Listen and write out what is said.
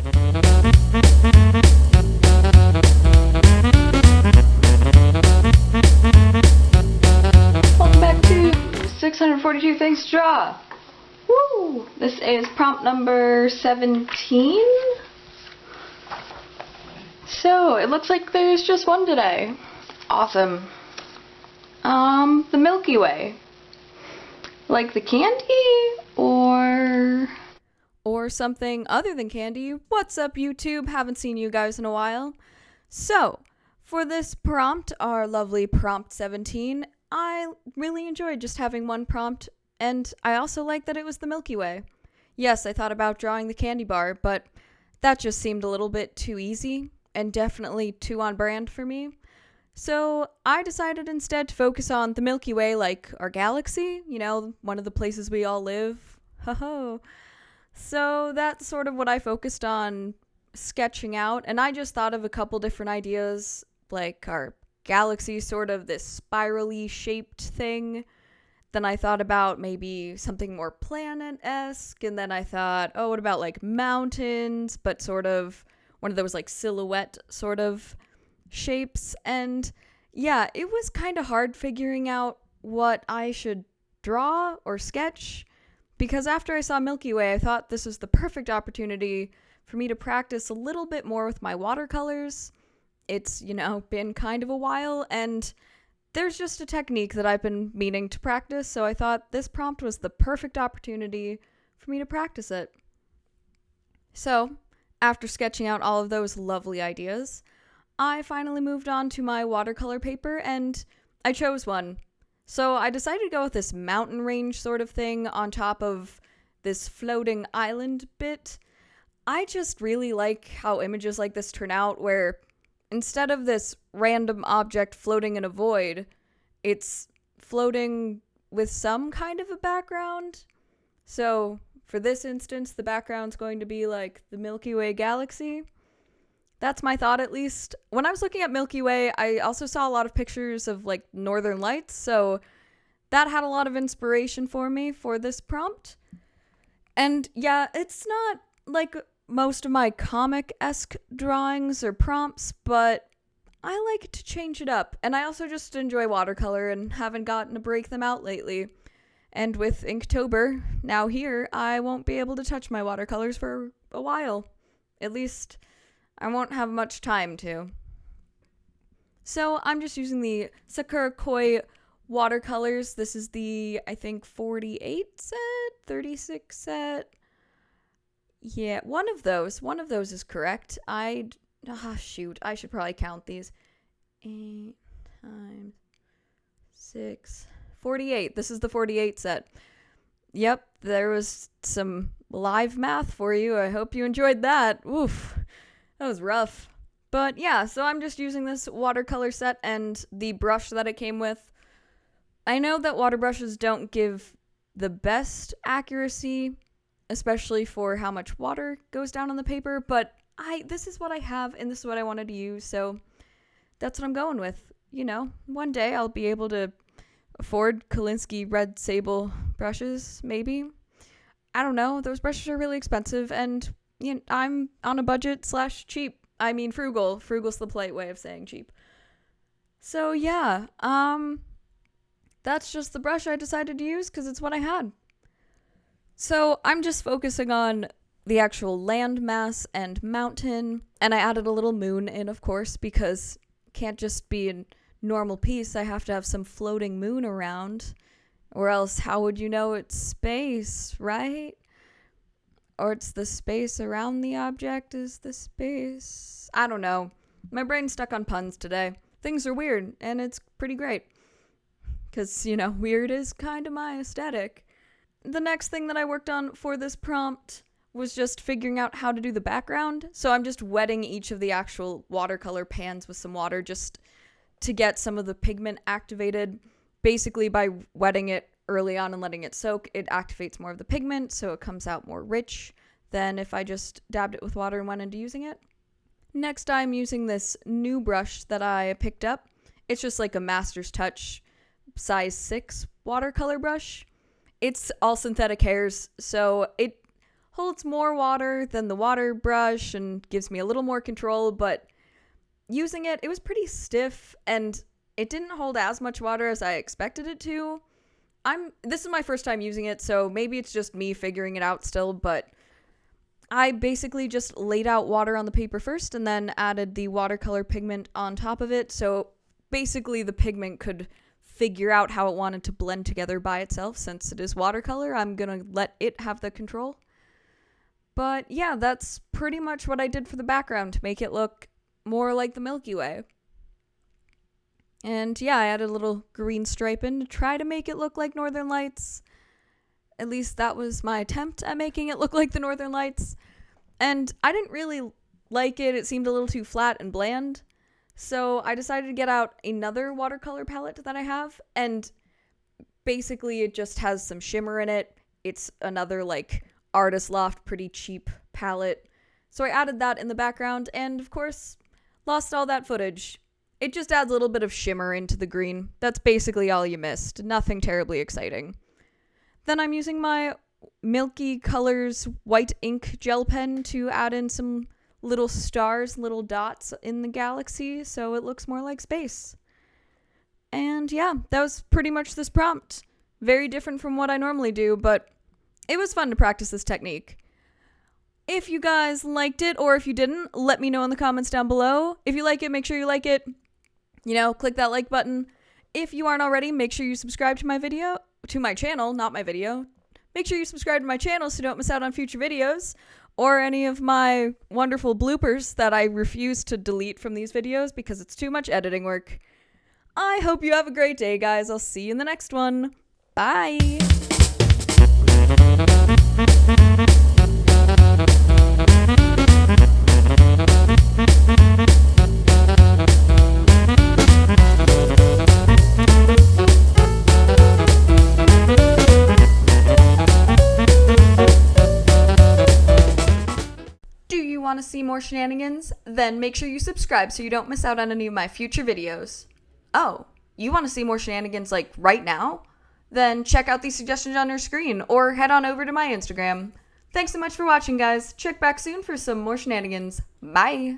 Welcome back to 642 Things to Draw. Woo! This is prompt number 17. So, it looks like there's just one today. Awesome. The Milky Way. Like the candy, or something other than candy. What's up, YouTube? Haven't seen you guys in a while. So, for this prompt, our lovely prompt 17, I really enjoyed just having one prompt, and I also like that it was the Milky Way. Yes, I thought about drawing the candy bar, but that just seemed a little bit too easy, and definitely too on brand for me. So I decided instead to focus on the Milky Way, like our galaxy, you know, one of the places we all live. Ho-ho. So that's sort of what I focused on sketching out, and I just thought of a couple different ideas, like our galaxy, sort of this spirally shaped thing. Then I thought about maybe something more planet-esque, and then I thought, oh, what about like mountains, but sort of one of those like silhouette sort of shapes. And yeah, it was kind of hard figuring out what I should draw or sketch, because after I saw Milky Way, I thought this was the perfect opportunity for me to practice a little bit more with my watercolors. It's, you know, been kind of a while, and there's just a technique that I've been meaning to practice, so I thought this prompt was the perfect opportunity for me to practice it. So, after sketching out all of those lovely ideas, I finally moved on to my watercolor paper, and I chose one. So I decided to go with this mountain range sort of thing on top of this floating island bit. I just really like how images like this turn out, where instead of this random object floating in a void, it's floating with some kind of a background. So for this instance, the background's going to be like the Milky Way galaxy. That's my thought, at least. When I was looking at Milky Way, I also saw a lot of pictures of like northern lights, so that had a lot of inspiration for me for this prompt. And yeah, it's not like most of my comic-esque drawings or prompts, but I like to change it up. And I also just enjoy watercolor and haven't gotten to break them out lately. And with Inktober now here, I won't be able to touch my watercolors for a while. At least I won't have much time to. So I'm just using the Sakura Koi watercolors. This is the, I think, 48 set, 36 set. Yeah, one of those is correct. Shoot, I should probably count these. 8 times 6, 48. This is the 48 set. Yep, there was some live math for you. I hope you enjoyed that. Oof, that was rough. But yeah, so I'm just using this watercolor set and the brush that it came with. I know that water brushes don't give the best accuracy, especially for how much water goes down on the paper, but this is what I have and this is what I wanted to use, so that's what I'm going with. You know, one day I'll be able to afford Kolinsky red sable brushes, maybe. I don't know, those brushes are really expensive, and you know, I'm on a budget / cheap. I mean frugal. Frugal's the polite way of saying cheap. So yeah, that's just the brush I decided to use because it's what I had. So I'm just focusing on the actual landmass and mountain, and I added a little moon in, of course, because it can't just be a normal piece. I have to have some floating moon around, or else how would you know it's space, right? Or it's the space around the object is the space. I don't know. My brain's stuck on puns today. Things are weird, and it's pretty great. Because, you know, weird is kind of my aesthetic. The next thing that I worked on for this prompt was just figuring out how to do the background. So I'm just wetting each of the actual watercolor pans with some water just to get some of the pigment activated. Basically, by wetting it early on and letting it soak, it activates more of the pigment, so it comes out more rich than if I just dabbed it with water and went into using it. Next, I'm using this new brush that I picked up. It's just like a Master's Touch size 6 watercolor brush. It's all synthetic hairs, so it holds more water than the water brush and gives me a little more control, but using it, it was pretty stiff and it didn't hold as much water as I expected it to. This is my first time using it, so maybe it's just me figuring it out still, but I basically just laid out water on the paper first and then added the watercolor pigment on top of it, so basically the pigment could figure out how it wanted to blend together by itself. Since it is watercolor, I'm gonna let it have the control. But yeah, that's pretty much what I did for the background to make it look more like the Milky Way. And yeah, I added a little green stripe in to try to make it look like Northern Lights. At least that was my attempt at making it look like the Northern Lights. And I didn't really like it. It seemed a little too flat and bland. So I decided to get out another watercolor palette that I have. And basically it just has some shimmer in it. It's another like Artist Loft pretty cheap palette. So I added that in the background and of course lost all that footage. It just adds a little bit of shimmer into the green. That's basically all you missed. Nothing terribly exciting. Then I'm using my Milky Colors white ink gel pen to add in some little stars, little dots in the galaxy, so it looks more like space. And yeah, that was pretty much this prompt. Very different from what I normally do, but it was fun to practice this technique. If you guys liked it, or if you didn't, let me know in the comments down below. If you like it, make sure you like it. Click that like button. If you aren't already, make sure you subscribe to my channel, not my video. Make sure you subscribe to my channel so you don't miss out on future videos or any of my wonderful bloopers that I refuse to delete from these videos because it's too much editing work. I hope you have a great day, guys. I'll see you in the next one. Bye! Want to see more shenanigans? Then make sure you subscribe so you don't miss out on any of my future videos. Oh, you want to see more shenanigans like right now? Then check out these suggestions on your screen or head on over to my Instagram. Thanks so much for watching, guys. Check back soon for some more shenanigans. Bye!